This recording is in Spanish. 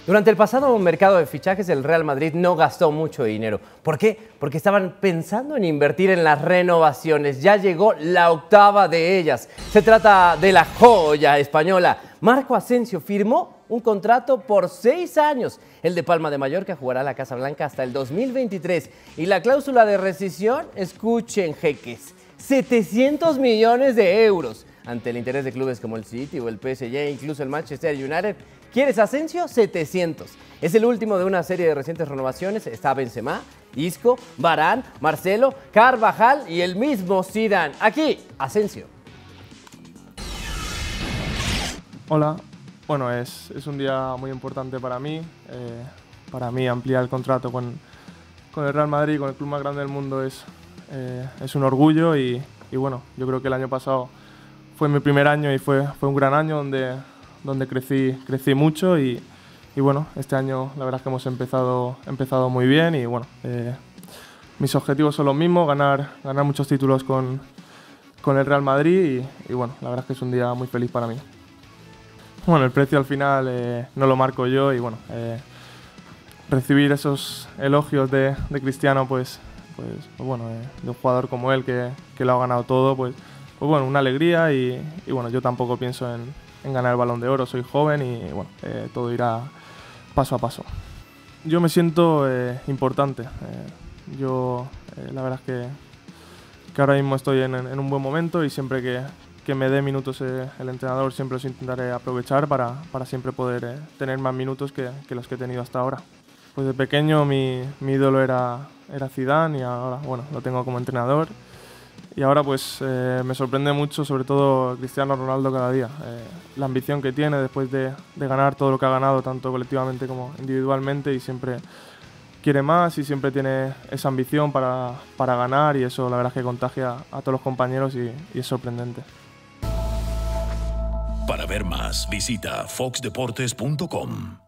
Durante el pasado mercado de fichajes, el Real Madrid no gastó mucho dinero. ¿Por qué? Porque estaban pensando en invertir en las renovaciones. Ya llegó la octava de ellas. Se trata de la joya española. Marco Asensio firmó un contrato por 6 años. El de Palma de Mallorca jugará la Casa Blanca hasta el 2023. Y la cláusula de rescisión, escuchen, jeques, 700 millones de euros. Ante el interés de clubes como el City o el PSG e incluso el Manchester United. ¿Quieres Asensio? 700. Es el último de una serie de recientes renovaciones. Está Benzema, Isco, Varane, Marcelo, Carvajal y el mismo Zidane. Aquí, Asensio. Hola, bueno, es un día muy importante para mí. Ampliar el contrato con el Real Madrid, con el club más grande del mundo, es un orgullo y bueno, yo creo que el año pasado fue mi primer año y fue un gran año donde crecí mucho y bueno, este año la verdad es que hemos empezado muy bien y bueno, mis objetivos son los mismos, ganar muchos títulos con el Real Madrid y bueno, la verdad es que es un día muy feliz para mí. Bueno, el precio al final no lo marco yo y bueno, recibir esos elogios de Cristiano pues bueno, de un jugador como él que lo ha ganado todo, pues bueno, una alegría y bueno, yo tampoco pienso en ganar el Balón de Oro, soy joven y bueno, todo irá paso a paso. Yo me siento importante, la verdad es que ahora mismo estoy en un buen momento y siempre que me dé minutos el entrenador siempre los intentaré aprovechar para siempre poder tener más minutos que los que he tenido hasta ahora. Pues de pequeño mi ídolo era Zidane y ahora bueno, lo tengo como entrenador. Y ahora pues me sorprende mucho, sobre todo Cristiano Ronaldo cada día. La ambición que tiene después de ganar todo lo que ha ganado, tanto colectivamente como individualmente, y siempre quiere más y siempre tiene esa ambición para ganar y eso la verdad es que contagia a todos los compañeros y es sorprendente. Para ver más, visita foxdeportes.com.